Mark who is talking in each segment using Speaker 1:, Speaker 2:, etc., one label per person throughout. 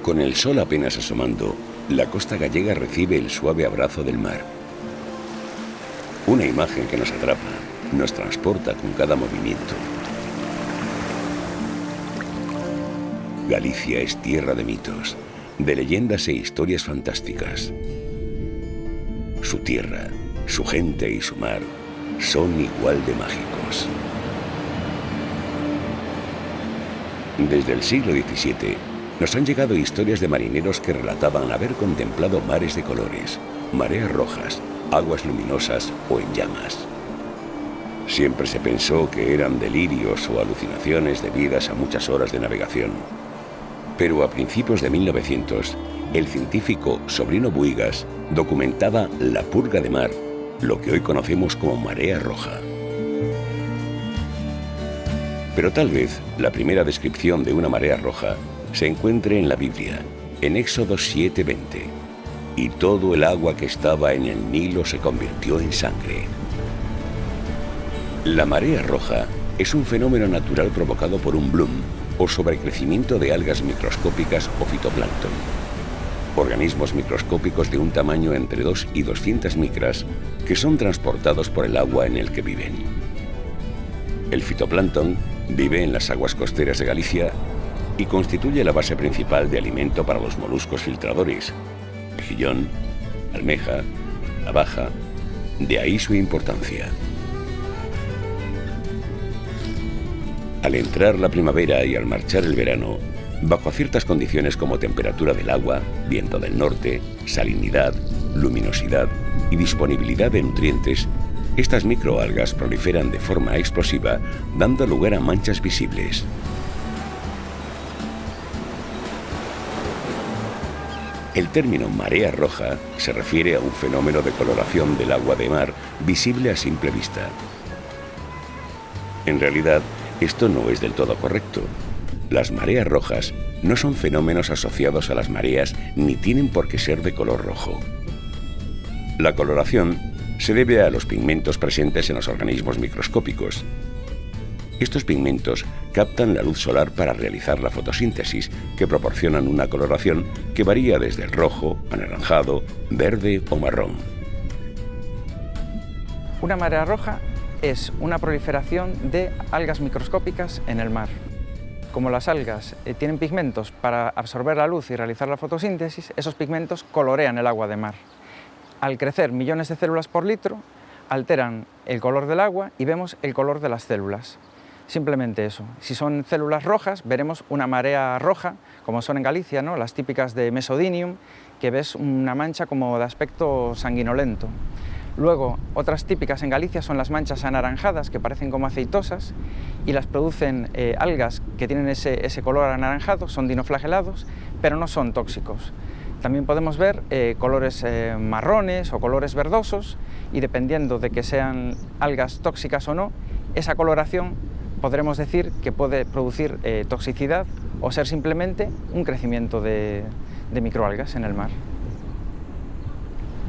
Speaker 1: Con el sol apenas asomando, la costa gallega recibe el suave abrazo del mar. Una imagen que nos atrapa, nos transporta con cada movimiento. Galicia es tierra de mitos, de leyendas e historias fantásticas. Su tierra, su gente y su mar son igual de mágicos. Desde el siglo XVII nos han llegado historias de marineros que relataban haber contemplado mares de colores, mareas rojas, aguas luminosas o en llamas. Siempre se pensó que eran delirios o alucinaciones debidas a muchas horas de navegación. Pero a principios de 1900, el científico Sobrino Buigas documentaba la purga de mar, lo que hoy conocemos como marea roja. Pero tal vez la primera descripción de una marea roja se encuentre en la Biblia, en Éxodo 7:20. Y todo el agua que estaba en el Nilo se convirtió en sangre. La marea roja es un fenómeno natural provocado por un bloom o sobrecrecimiento de algas microscópicas o fitoplancton. Organismos microscópicos de un tamaño entre 2 y 200 micras que son transportados por el agua en el que viven. El fitoplancton vive en las aguas costeras de Galicia y constituye la base principal de alimento para los moluscos filtradores, mejillón, almeja, navaja, de ahí su importancia. Al entrar la primavera y al marchar el verano, bajo ciertas condiciones como temperatura del agua, viento del norte, salinidad, luminosidad y disponibilidad de nutrientes, estas microalgas proliferan de forma explosiva, dando lugar a manchas visibles. El término marea roja se refiere a un fenómeno de coloración del agua de mar visible a simple vista. En realidad, esto no es del todo correcto. Las mareas rojas no son fenómenos asociados a las mareas ni tienen por qué ser de color rojo. La coloración se debe a los pigmentos presentes en los organismos microscópicos. Estos pigmentos captan la luz solar para realizar la fotosíntesis, que proporcionan una coloración que varía desde el rojo, anaranjado, verde o marrón.
Speaker 2: Una marea roja es una proliferación de algas microscópicas en el mar. Como las algas tienen pigmentos para absorber la luz y realizar la fotosíntesis, esos pigmentos colorean el agua de mar. Al crecer millones de células por litro, alteran el color del agua y vemos el color de las células. Simplemente eso. Si son células rojas, veremos una marea roja, como son en Galicia, ¿no? Las típicas de Mesodinium, que ves una mancha como de aspecto sanguinolento. Luego, otras típicas en Galicia son las manchas anaranjadas, que parecen como aceitosas, y las producen algas que tienen ese color anaranjado, son dinoflagelados, pero no son tóxicos. También podemos ver colores marrones o colores verdosos, y dependiendo de que sean algas tóxicas o no, esa coloración podremos decir que puede producir toxicidad o ser simplemente un crecimiento de microalgas en el mar.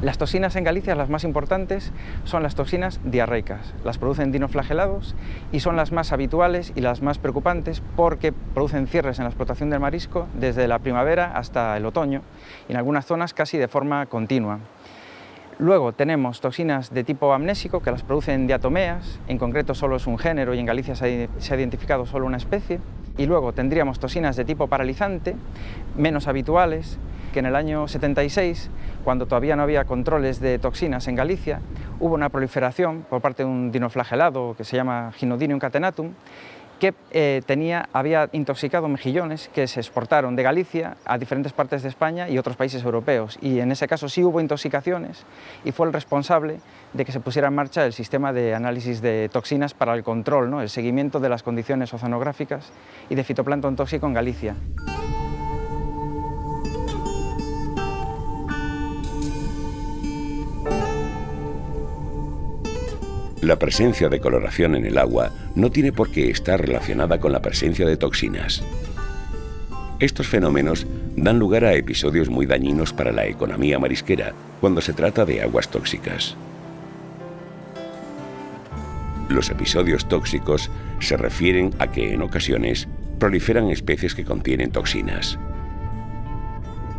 Speaker 2: Las toxinas en Galicia, las más importantes, son las toxinas diarreicas. Las producen dinoflagelados y son las más habituales y las más preocupantes porque producen cierres en la explotación del marisco desde la primavera hasta el otoño y en algunas zonas casi de forma continua. Luego tenemos toxinas de tipo amnésico que las producen diatomeas, en concreto solo es un género y en Galicia se ha identificado solo una especie. Y luego tendríamos toxinas de tipo paralizante, menos habituales, que en el año 76, cuando todavía no había controles de toxinas en Galicia, hubo una proliferación por parte de un dinoflagelado que se llama Gynodinium catenatum, que había intoxicado mejillones que se exportaron de Galicia a diferentes partes de España y otros países europeos. Y en ese caso sí hubo intoxicaciones y fue el responsable de que se pusiera en marcha el sistema de análisis de toxinas para el control, ¿no? El seguimiento de las condiciones oceanográficas y de fitoplancton tóxico en Galicia.
Speaker 1: La presencia de coloración en el agua no tiene por qué estar relacionada con la presencia de toxinas. Estos fenómenos dan lugar a episodios muy dañinos para la economía marisquera cuando se trata de aguas tóxicas. Los episodios tóxicos se refieren a que en ocasiones proliferan especies que contienen toxinas.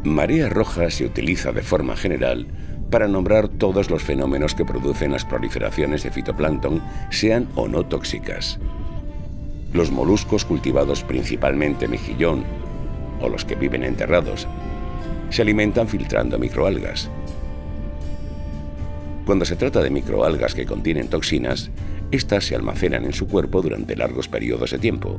Speaker 1: Marea roja se utiliza de forma general para nombrar todos los fenómenos que producen las proliferaciones de fitoplancton, sean o no tóxicas. Los moluscos cultivados, principalmente mejillón, o los que viven enterrados, se alimentan filtrando microalgas. Cuando se trata de microalgas que contienen toxinas, estas se almacenan en su cuerpo durante largos periodos de tiempo.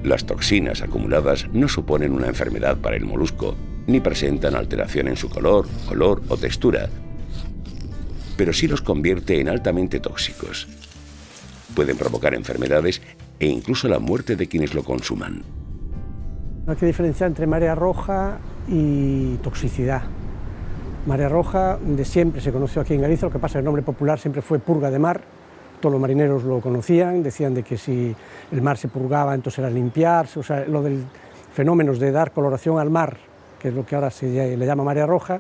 Speaker 1: Las toxinas acumuladas no suponen una enfermedad para el molusco, ni presentan alteración en su color, olor o textura, pero sí los convierte en altamente tóxicos. Pueden provocar enfermedades e incluso la muerte de quienes lo consuman.
Speaker 3: Hay que diferenciar entre marea roja y toxicidad. Marea roja de siempre se conoció aquí en Galicia, lo que pasa es que el nombre popular siempre fue purga de mar. Todos los marineros lo conocían, decían de que si el mar se purgaba entonces era limpiarse, o sea, lo del fenómenos de dar coloración al mar, que es lo que ahora se le llama marea roja,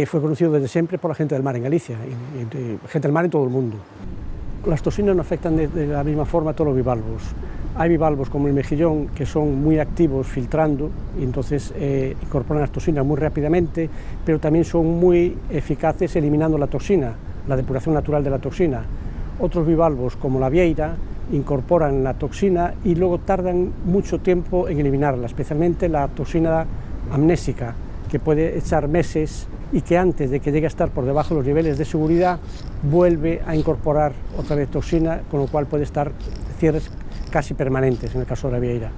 Speaker 3: fue conocido desde siempre por la gente del mar en Galicia, y gente del mar en todo el mundo. Las toxinas no afectan de la misma forma a todos los bivalvos. Hay bivalvos como el mejillón que son muy activos filtrando y entonces incorporan las toxinas muy rápidamente, pero también son muy eficaces eliminando la toxina, la depuración natural de la toxina. Otros bivalvos como la vieira incorporan la toxina y luego tardan mucho tiempo en eliminarla, especialmente la toxina amnésica, que puede echar meses y que antes de que llegue a estar por debajo de los niveles de seguridad vuelve a incorporar otra vez toxina, con lo cual puede estar cierres casi permanentes en el caso de la vieira.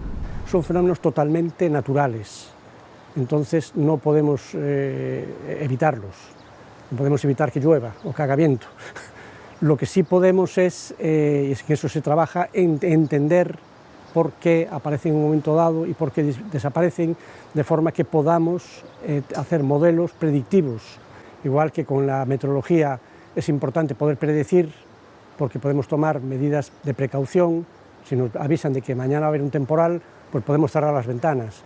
Speaker 3: Son fenómenos totalmente naturales, entonces no podemos evitarlos, no podemos evitar que llueva o que haga viento. Lo que sí podemos es, y es que eso se trabaja, entender por qué aparecen en un momento dado y por qué desaparecen, de forma que podamos hacer modelos predictivos. Igual que con la meteorología es importante poder predecir, porque podemos tomar medidas de precaución. Si nos avisan de que mañana va a haber un temporal, pues podemos cerrar las ventanas.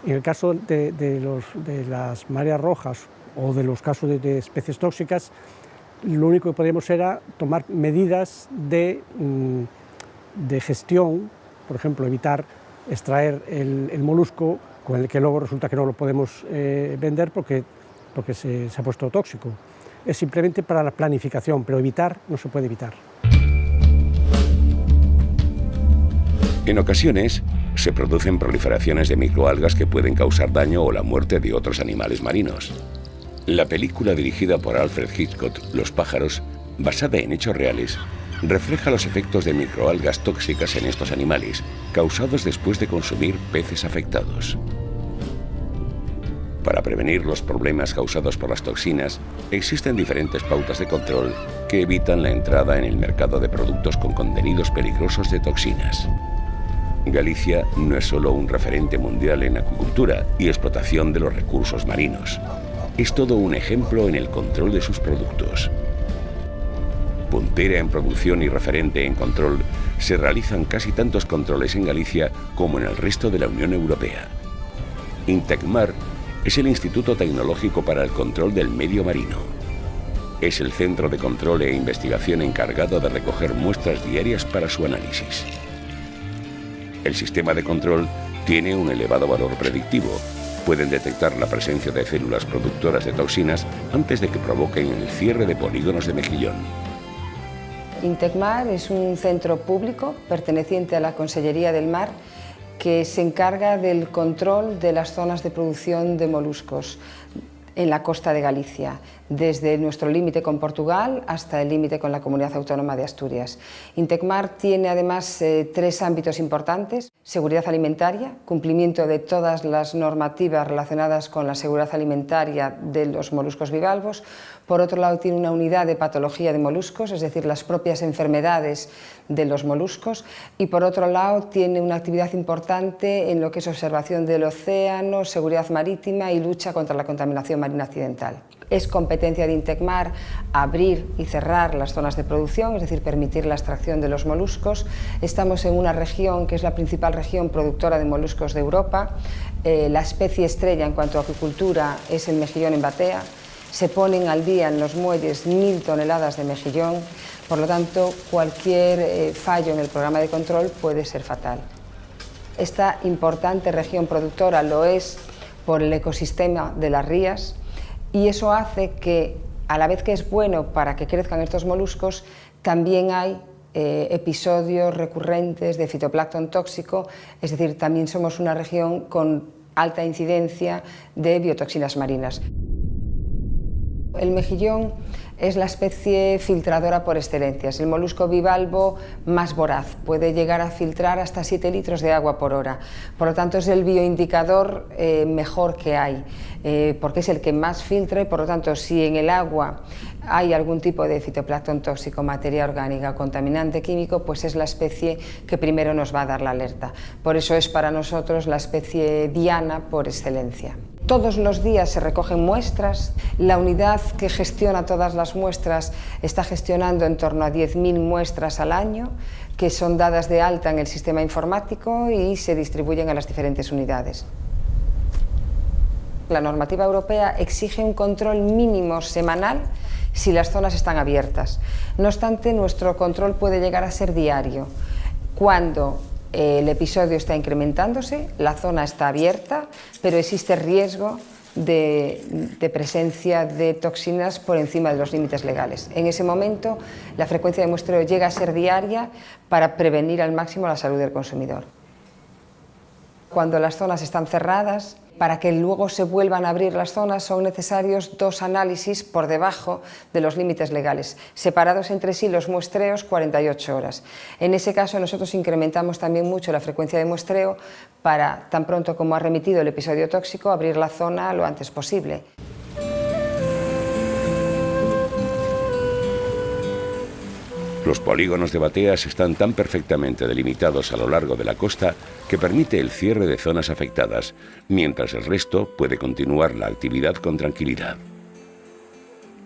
Speaker 3: En el caso de las mareas rojas o de los casos de especies tóxicas, lo único que podíamos era tomar medidas de gestión, por ejemplo, evitar extraer el molusco con el que luego resulta que no lo podemos vender porque se ha puesto tóxico. Es simplemente para la planificación, pero evitar no se puede evitar.
Speaker 1: En ocasiones, se producen proliferaciones de microalgas que pueden causar daño o la muerte de otros animales marinos. La película dirigida por Alfred Hitchcock, Los pájaros, basada en hechos reales, refleja los efectos de microalgas tóxicas en estos animales, causados después de consumir peces afectados. Para prevenir los problemas causados por las toxinas, existen diferentes pautas de control que evitan la entrada en el mercado de productos con contenidos peligrosos de toxinas. Galicia no es solo un referente mundial en acuicultura y explotación de los recursos marinos. Es todo un ejemplo en el control de sus productos. Puntera en producción y referente en control, se realizan casi tantos controles en Galicia como en el resto de la Unión Europea. Intecmar es el Instituto Tecnológico para el Control del Medio Marino. Es el centro de control e investigación encargado de recoger muestras diarias para su análisis. El sistema de control tiene un elevado valor predictivo. Pueden detectar la presencia de células productoras de toxinas antes de que provoquen el cierre de polígonos de mejillón.
Speaker 4: Intecmar es un centro público perteneciente a la Consellería del Mar que se encarga del control de las zonas de producción de moluscos en la costa de Galicia, desde nuestro límite con Portugal hasta el límite con la Comunidad Autónoma de Asturias. Intecmar tiene además tres ámbitos importantes: seguridad alimentaria, cumplimiento de todas las normativas relacionadas con la seguridad alimentaria de los moluscos bivalvos. Por otro lado, tiene una unidad de patología de moluscos, es decir, las propias enfermedades de los moluscos, y por otro lado tiene una actividad importante en lo que es observación del océano, seguridad marítima y lucha contra la contaminación marina accidental. Es competencia de Intecmar abrir y cerrar las zonas de producción, es decir, permitir la extracción de los moluscos. Estamos en una región que es la principal región productora de moluscos de Europa. La especie estrella en cuanto a acuicultura es el mejillón en batea. Se ponen al día en los muelles 1000 toneladas de mejillón, por lo tanto, cualquier fallo en el programa de control puede ser fatal. esta importante región productora lo es por el ecosistema de las rías, y eso hace que, a la vez que es bueno para que crezcan estos moluscos, también hay episodios recurrentes de fitoplancton tóxico, es decir, también somos una región con alta incidencia de biotoxinas marinas. El mejillón es la especie filtradora por excelencia, es el molusco bivalvo más voraz, puede llegar a filtrar hasta 7 litros de agua por hora, por lo tanto es el bioindicador mejor que hay, porque es el que más filtra y por lo tanto si en el agua hay algún tipo de fitoplancton tóxico, materia orgánica o contaminante químico, pues es la especie que primero nos va a dar la alerta. Por eso es para nosotros la especie diana por excelencia. Todos los días se recogen muestras, la unidad que gestiona todas las muestras está gestionando en torno a 10.000 muestras al año, que son dadas de alta en el sistema informático y se distribuyen a las diferentes unidades. La normativa europea exige un control mínimo semanal si las zonas están abiertas. No obstante, nuestro control puede llegar a ser diario. Cuando el episodio está incrementándose, la zona está abierta, pero existe riesgo de presencia de toxinas por encima de los límites legales. En ese momento, la frecuencia de muestreo llega a ser diaria para prevenir al máximo la salud del consumidor. Cuando las zonas están cerradas, para que luego se vuelvan a abrir las zonas son necesarios 2 análisis por debajo de los límites legales, separados entre sí los muestreos 48 horas. En ese caso nosotros incrementamos también mucho la frecuencia de muestreo para, tan pronto como ha remitido el episodio tóxico, abrir la zona lo antes posible.
Speaker 1: Los polígonos de bateas están tan perfectamente delimitados a lo largo de la costa que permite el cierre de zonas afectadas, mientras el resto puede continuar la actividad con tranquilidad.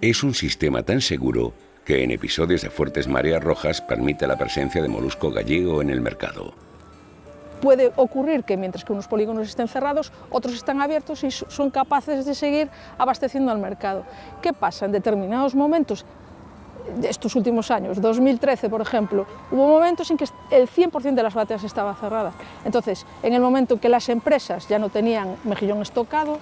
Speaker 1: Es un sistema tan seguro que en episodios de fuertes mareas rojas permite la presencia de molusco gallego en el mercado.
Speaker 5: Puede ocurrir que mientras que unos polígonos estén cerrados, otros están abiertos y son capaces de seguir abasteciendo al mercado. ¿Qué pasa? En determinados momentos, de estos últimos años, 2013 por ejemplo, hubo momentos en que el 100% de las bateas estaba cerrada. Entonces, en el momento en que las empresas ya no tenían mejillón estocado,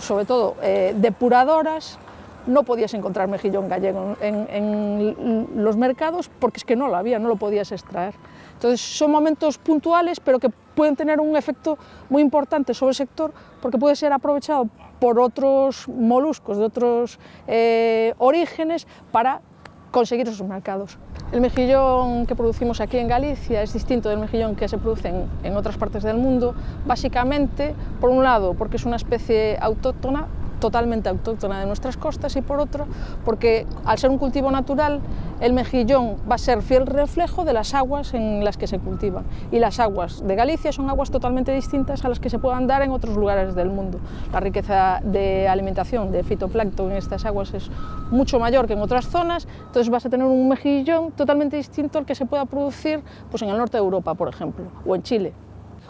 Speaker 5: sobre todo depuradoras, no podías encontrar mejillón gallego en los mercados porque es que no lo había, no lo podías extraer. Entonces, son momentos puntuales, pero que pueden tener un efecto muy importante sobre el sector porque puede ser aprovechado por otros moluscos de otros orígenes para conseguir esos mercados. El mejillón que producimos aquí en Galicia es distinto del mejillón que se produce en otras partes del mundo, básicamente, por un lado, porque es una especie autóctona, totalmente autóctona de nuestras costas, y por otro, porque al ser un cultivo natural, el mejillón va a ser fiel reflejo de las aguas en las que se cultivan. Y las aguas de Galicia son aguas totalmente distintas a las que se puedan dar en otros lugares del mundo. La riqueza de alimentación de fitoplancton en estas aguas es mucho mayor que en otras zonas, entonces vas a tener un mejillón totalmente distinto al que se pueda producir pues, en el norte de Europa, por ejemplo, o en Chile.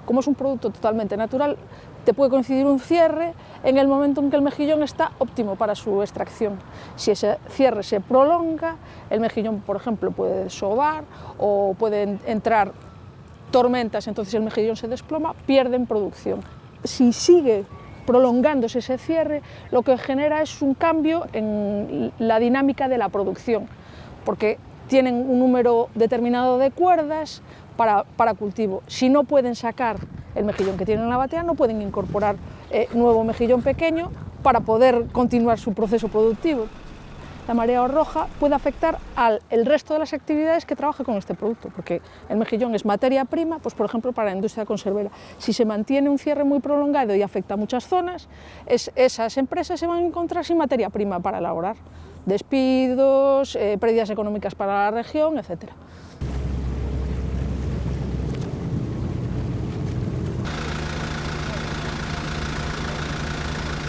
Speaker 5: Como es un producto totalmente natural, te puede coincidir un cierre en el momento en que el mejillón está óptimo para su extracción. Si ese cierre se prolonga, el mejillón, por ejemplo, puede desovar o pueden entrar tormentas, entonces el mejillón se desploma, pierden producción. Si sigue prolongándose ese cierre, lo que genera es un cambio en la dinámica de la producción, porque tienen un número determinado de cuerdas para cultivo. Si no pueden sacar el mejillón que tienen en la batea, no pueden incorporar nuevo mejillón pequeño para poder continuar su proceso productivo. La marea roja puede afectar al resto de las actividades que trabaja con este producto, porque el mejillón es materia prima, pues por ejemplo para la industria conservera. Si se mantiene un cierre muy prolongado y afecta a muchas zonas, esas empresas se van a encontrar sin materia prima para elaborar. Despidos, pérdidas económicas para la región, etc.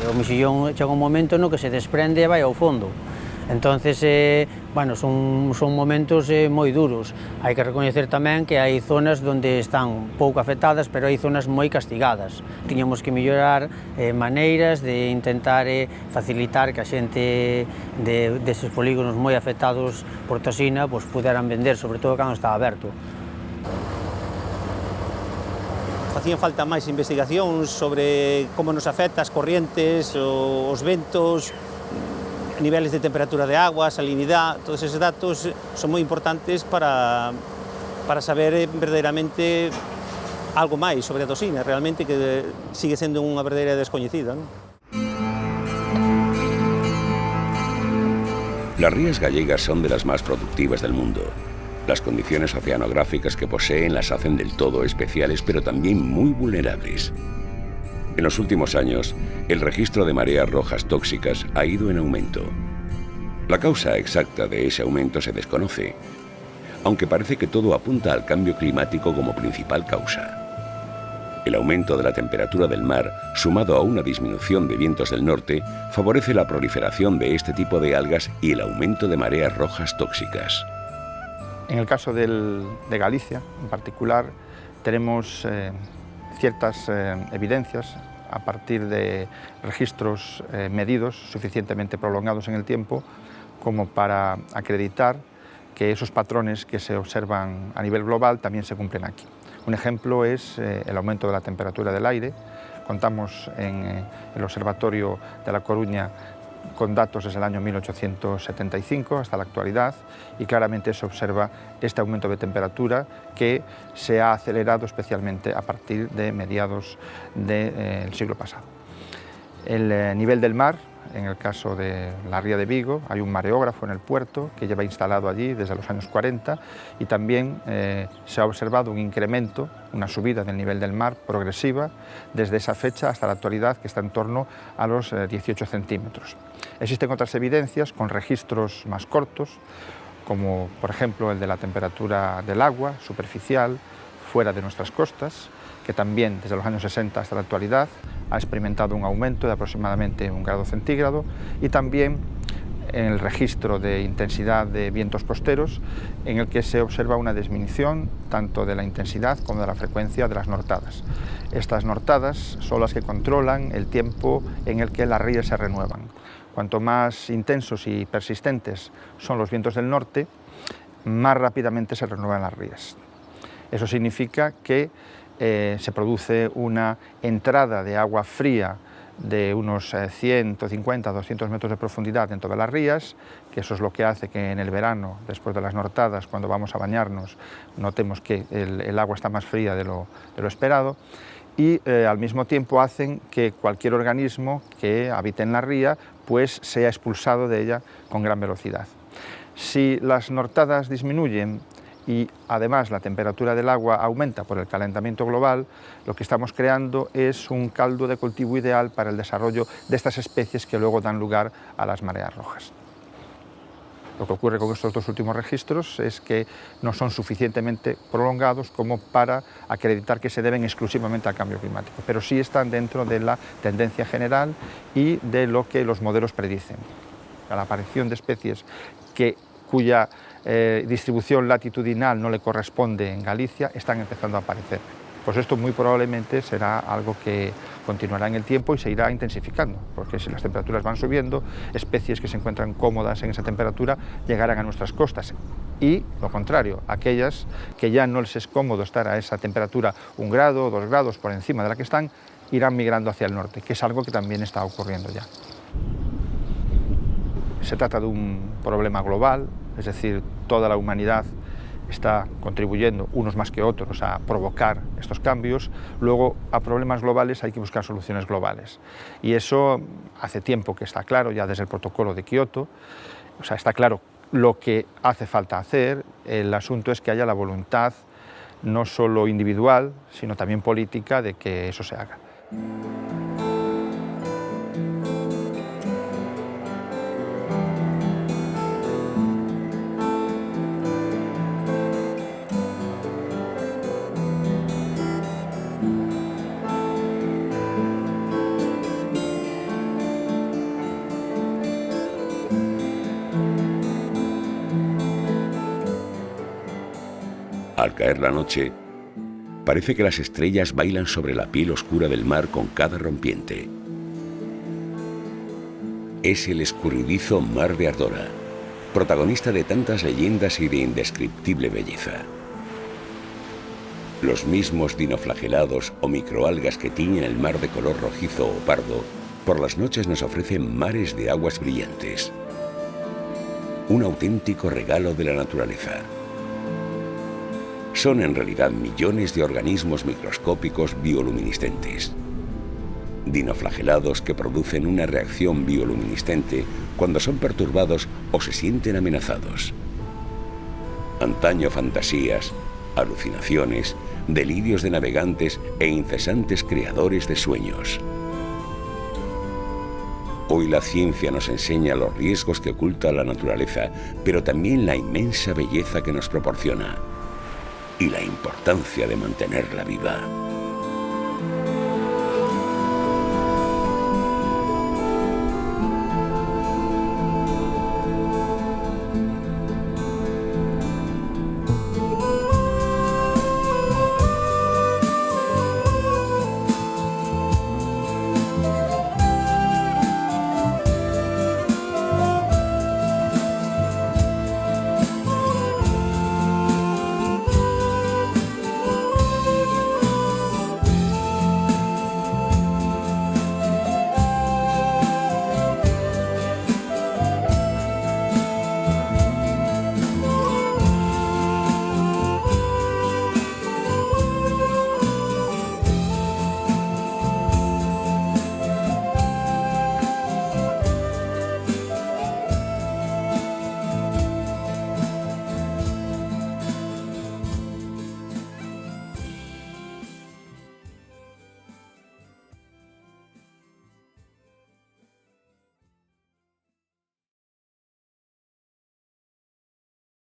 Speaker 6: O mexillón chega un momento no que se desprende e vai ao fondo. Entonces, bueno, son momentos moi duros. Hai que recoñecer tamén que hai zonas onde están pouco afectadas, pero hai zonas moi castigadas. Tiñamos que mellorar maneiras de intentar facilitar que a xente deses polígonos moi afectados por toxina puderan vender, sobre todo cando estaba aberto.
Speaker 7: Facían falta máis investigacións sobre como nos afecta as corrientes, os ventos, niveles de temperatura de agua, salinidade. Todos esos datos son moi importantes para saber verdadeiramente algo máis sobre a toxina, realmente que sigue sendo unha verdadeira descoñecida, ¿no?
Speaker 1: Las rías gallegas son de las más productivas del mundo. Las condiciones oceanográficas que poseen las hacen del todo especiales, pero también muy vulnerables. En los últimos años, el registro de mareas rojas tóxicas ha ido en aumento. La causa exacta de ese aumento se desconoce, aunque parece que todo apunta al cambio climático como principal causa. El aumento de la temperatura del mar, sumado a una disminución de vientos del norte, favorece la proliferación de este tipo de algas y el aumento de mareas rojas tóxicas.
Speaker 8: En el caso de Galicia, en particular, tenemos ciertas evidencias a partir de registros medidos suficientemente prolongados en el tiempo como para acreditar que esos patrones que se observan a nivel global también se cumplen aquí. Un ejemplo es el aumento de la temperatura del aire. Contamos en el Observatorio de La Coruña con datos desde el año 1875 hasta la actualidad y claramente se observa este aumento de temperatura que se ha acelerado especialmente a partir de mediados del siglo pasado. El nivel del mar, en el caso de la ría de Vigo, hay un mareógrafo en el puerto que lleva instalado allí desde los años 40 y también se ha observado un incremento, una subida del nivel del mar progresiva desde esa fecha hasta la actualidad, que está en torno a los 18 centímetros. Existen otras evidencias con registros más cortos, como por ejemplo el de la temperatura del agua superficial fuera de nuestras costas, que también desde los años 60 hasta la actualidad ha experimentado un aumento de aproximadamente 1 grado centígrado, y también en el registro de intensidad de vientos costeros, en el que se observa una disminución tanto de la intensidad como de la frecuencia de las nortadas. Estas nortadas son las que controlan el tiempo en el que las rías se renuevan. Cuanto más intensos y persistentes son los vientos del norte, más rápidamente se renuevan las rías. Eso significa que se produce una entrada de agua fría de unos 150 a 200 metros de profundidad dentro de las rías, que eso es lo que hace que en el verano, después de las nortadas, cuando vamos a bañarnos, notemos que el agua está más fría de lo esperado, y al mismo tiempo hacen que cualquier organismo que habite en la ría pues sea expulsado de ella con gran velocidad. Si las nortadas disminuyen y además la temperatura del agua aumenta por el calentamiento global, lo que estamos creando es un caldo de cultivo ideal para el desarrollo de estas especies que luego dan lugar a las mareas rojas. Lo que ocurre con estos dos últimos registros es que no son suficientemente prolongados como para acreditar que se deben exclusivamente al cambio climático, pero sí están dentro de la tendencia general y de lo que los modelos predicen. La aparición de especies cuya distribución latitudinal no le corresponde en Galicia están empezando a aparecer. Pues esto muy probablemente será algo que continuará en el tiempo y se irá intensificando, porque si las temperaturas van subiendo, especies que se encuentran cómodas en esa temperatura llegarán a nuestras costas. Y lo contrario, aquellas que ya no les es cómodo estar a esa temperatura 1 grado o 2 grados por encima de la que están, irán migrando hacia el norte, que es algo que también está ocurriendo ya. Se trata de un problema global, es decir, toda la humanidad está contribuyendo, unos más que otros, a provocar estos cambios. Luego, a problemas globales hay que buscar soluciones globales. Y eso hace tiempo que está claro, ya desde el protocolo de Kioto. O sea, está claro lo que hace falta hacer. El asunto es que haya la voluntad, no solo individual, sino también política, de que eso se haga.
Speaker 1: Al caer la noche, parece que las estrellas bailan sobre la piel oscura del mar con cada rompiente. Es el escurridizo Mar de Ardora, protagonista de tantas leyendas y de indescriptible belleza. Los mismos dinoflagelados o microalgas que tiñen el mar de color rojizo o pardo, por las noches nos ofrecen mares de aguas brillantes. Un auténtico regalo de la naturaleza. Son en realidad millones de organismos microscópicos bioluminiscentes. Dinoflagelados que producen una reacción bioluminiscente cuando son perturbados o se sienten amenazados. Antaño fantasías, alucinaciones, delirios de navegantes e incesantes creadores de sueños. Hoy la ciencia nos enseña los riesgos que oculta la naturaleza, pero también la inmensa belleza que nos proporciona y la importancia de mantenerla viva.